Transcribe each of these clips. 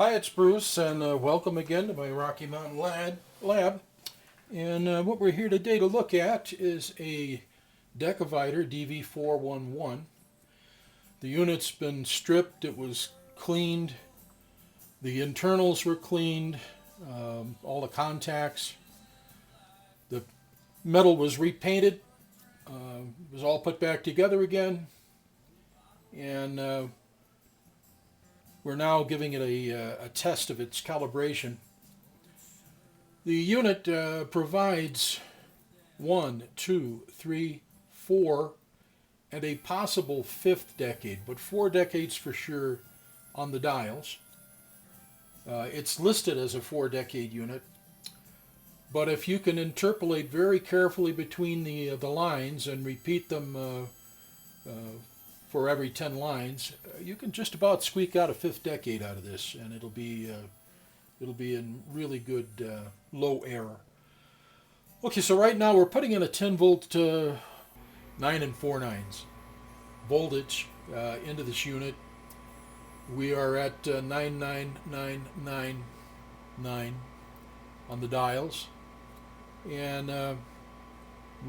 Hi, it's Bruce, and welcome again to my Rocky Mountain Lab. And what we're here today to look at is a Decadivider DV411. The unit's been stripped, it was cleaned, the internals were cleaned, all the contacts, the metal was repainted, it was all put back together again, and we're now giving it a test of its calibration. The unit provides 1, 2, 3, 4, and a possible fifth decade, but 4 decades for sure on the dials. It's listed as a 4-decade unit, but if you can interpolate very carefully between the lines and repeat them for every 10 lines, you can just about squeak out a fifth decade out of this, and it'll be in really good low error. Okay, so right now we're putting in a 10 volt 9 4/9 voltage into this unit. We are at 99999 on the dials, and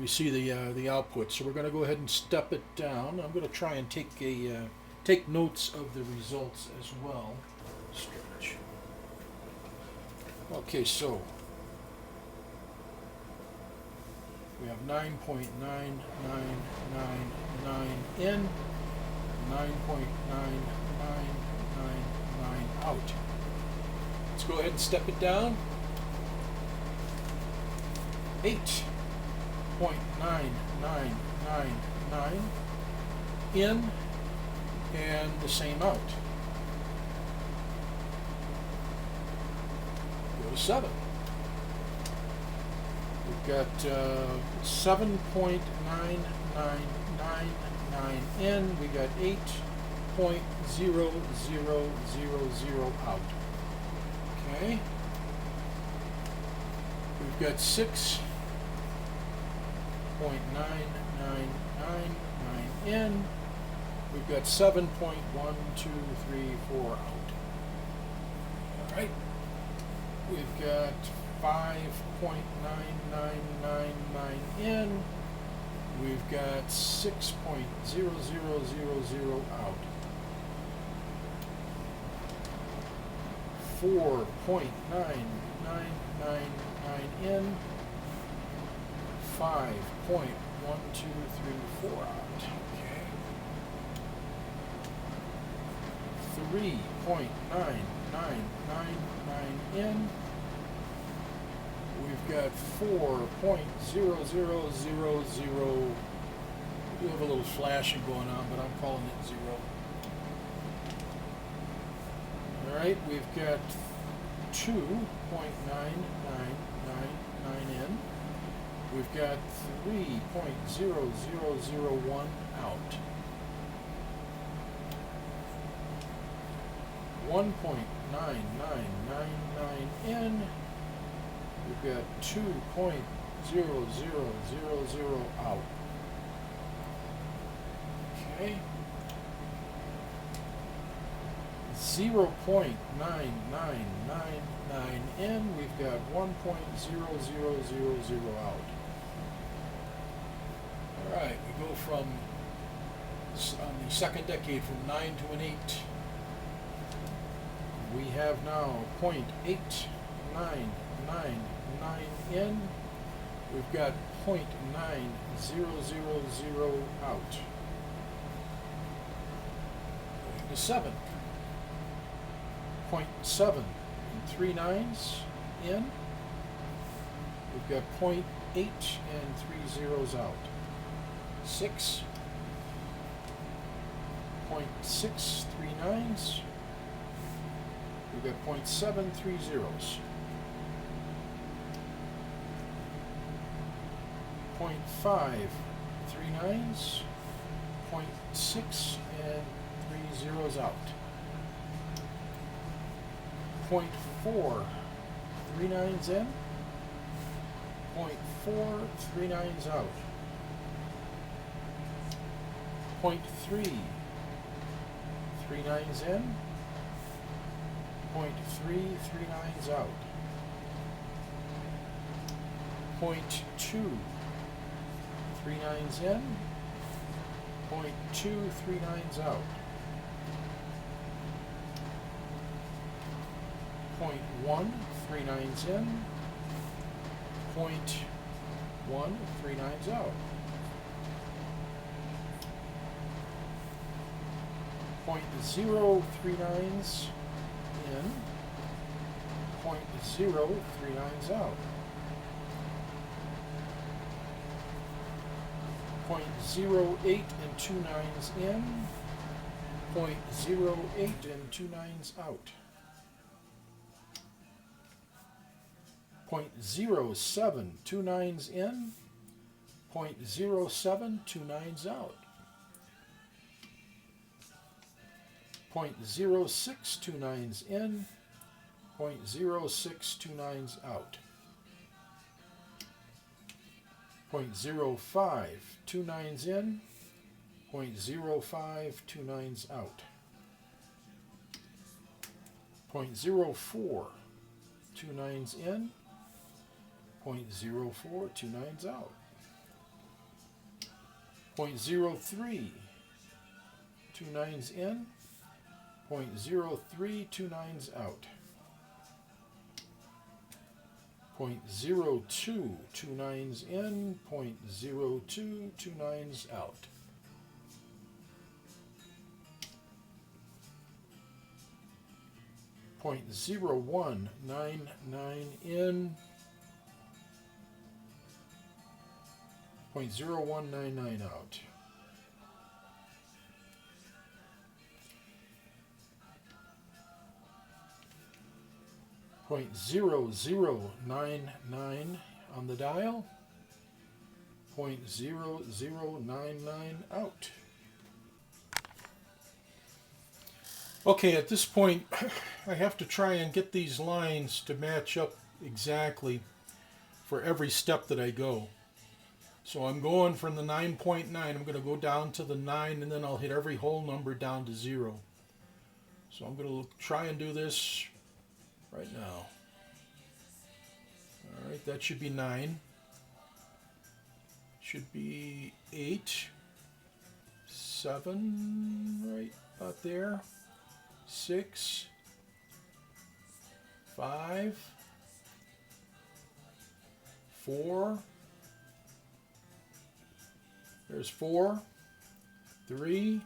we see the output. So we're going to go ahead and step it down. I'm going to try and take notes of the results as well. Stretch. Okay, so we have 9.9999 in, 9.9999 out. Let's go ahead and step it down. 8.9999 in, and the same out. Go to 7. We've got 7.9999 in. We got 8.0000 out. Okay. We've got 6.9999 in. We've got 7.1234 out. All right. We've got 5.9999 in. We've got 6.0000 out. 4.9999 in. 5.1234 out. Okay. 3.9999 in. We've got 4.0000. We do have a little flashing going on, but I'm calling it 0. All right, we've got 2.9999 in. We've got 3.0001 out. 1.9999 in. We've got 2.0000 out. Okay. 0.9999 in. We've got 1.0000 out. All right, we go from on the second decade from 9 to an 8. We have now 0.8999 in. We've got 0.9000 out. Going to 7. 0.739 in. We've got 0.8 and 3 zeros out. 6.639. We've got 0.730. 0.539. 0.6 and 3 zeros out. 0.439 in. 0.439 out. 0.339 in. .3, 3 nines out. 0.2, 3 nines in. 0.2, 3 nines out. 0.1, 3 nines in. 0.1, 3 nines out. 0.0, 3 nines in. 0.0, 3 nines out. 0.08 and 2 nines in. 0.08 and 2 nines out. 0.07, 2 nines in. 0.07, 2 nines out. 0.06, 2 nines in. 0.06, 2 nines out. 0.05, 2 nines in. 0.05, 2 nines out. 0.04, 2 nines in. 0.04, 2 nines out. 0.03, 2 nines in. 0.03, 2 nines out. 0.02, 2 nines in. 0.02, 2 nines out. 0.0199 in. 0.0199 out. 0.0099 on the dial. 0.0099 out. Okay, at this point, I have to try and get these lines to match up exactly for every step that I go. So I'm going from the 9.9, I'm going to go down to the 9, and then I'll hit every whole number down to 0. So I'm going to try and do this right now. Alright, that should be 9. Should be 8. 7, right about there. 6. 5. 4. There's 4. 3.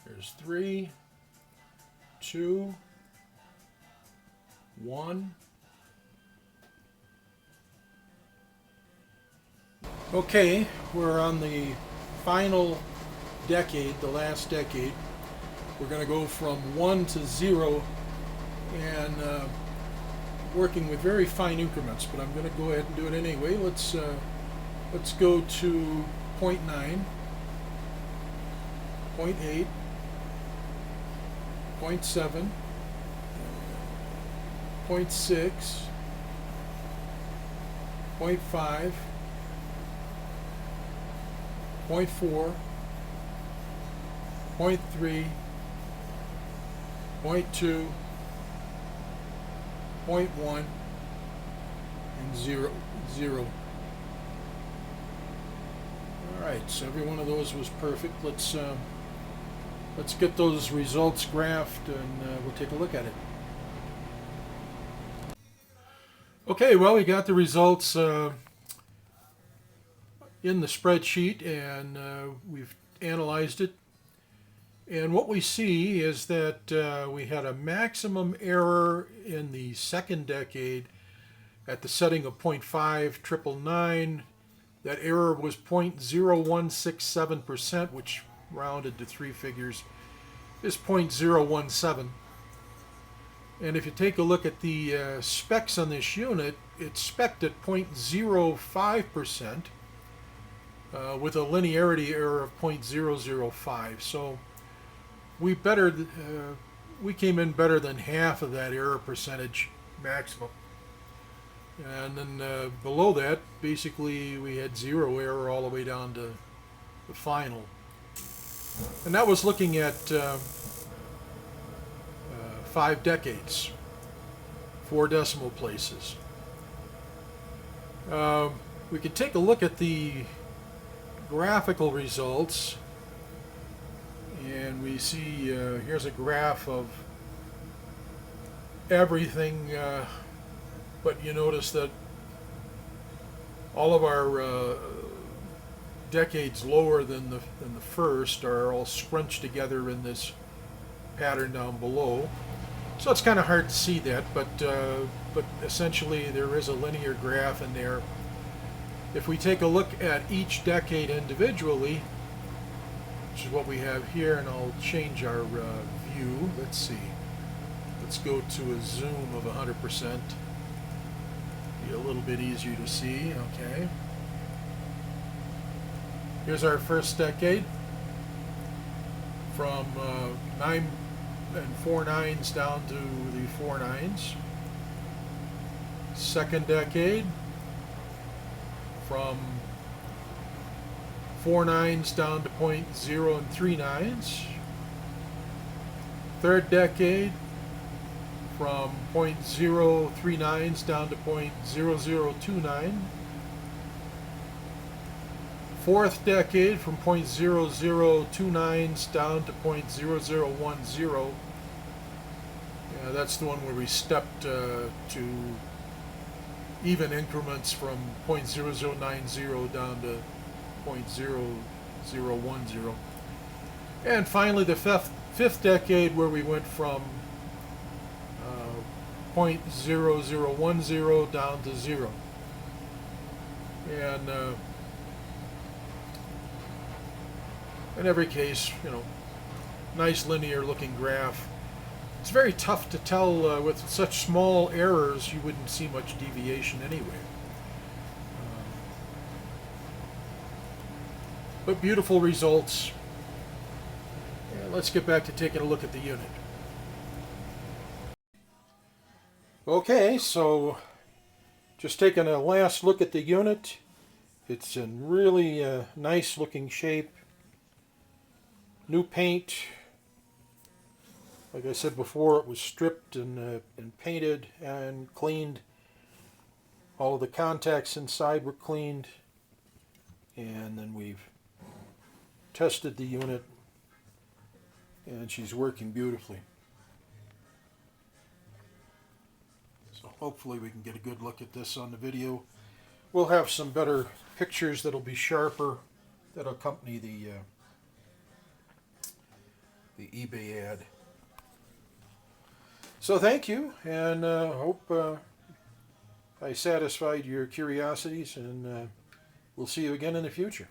There's 3. 2. 1. Okay, we're on the final decade, the last decade. We're going to go from 1 to 0 and working with very fine increments, but I'm going to go ahead and do it anyway. Let's go to 0.9, 0.8, 0.7, 0.6, 0.5, 0.4, 0.3, 0.2, 0.1, and 0. Alright, so every one of those was perfect. Let's get those results graphed and we'll take a look at it. Okay, well, we got the results in the spreadsheet and we've analyzed it. And what we see is that we had a maximum error in the second decade at the setting of 0.5999. That error was 0.0167%, which rounded to 3 figures is 0.017. And if you take a look at the specs on this unit, it's spec'd at 0.05% with a linearity error of 0.005. So we came in better than half of that error percentage maximum. And then below that, basically we had 0 error all the way down to the final. And that was looking at 5 decades, 4 decimal places. We could take a look at the graphical results, and we see here's a graph of everything, but you notice that all of our decades lower than the first are all scrunched together in this pattern down below. So it's kind of hard to see that, but essentially there is a linear graph in there. If we take a look at each decade individually, which is what we have here, and I'll change our view. Let's see. Let's go to a zoom of 100%. Be a little bit easier to see. Okay. Here's our first decade, from 9 and 4 nines down to the 4 nines. Second decade, from 4 nines down to 0.0 and 3 nines. Third decade, from 0.039 down to 0.0029. Fourth decade, from 0.0029 down to 0.0010. Yeah, that's the one where we stepped to even increments from 0.0090 down to 0.0010. And finally, the fifth decade, where we went from 0.0010 down to 0. And in every case, you know, nice linear looking graph. It's very tough to tell with such small errors. You wouldn't see much deviation anyway. But beautiful results. And let's get back to taking a look at the unit. Okay, so just taking a last look at the unit. It's in really nice looking shape. New paint. Like I said before, it was stripped and painted and cleaned. All of the contacts inside were cleaned. And then we've tested the unit, and she's working beautifully. So hopefully we can get a good look at this on the video. We'll have some better pictures that'll be sharper, that'll accompany the eBay ad. So thank you, and hope I satisfied your curiosities, and we'll see you again in the future.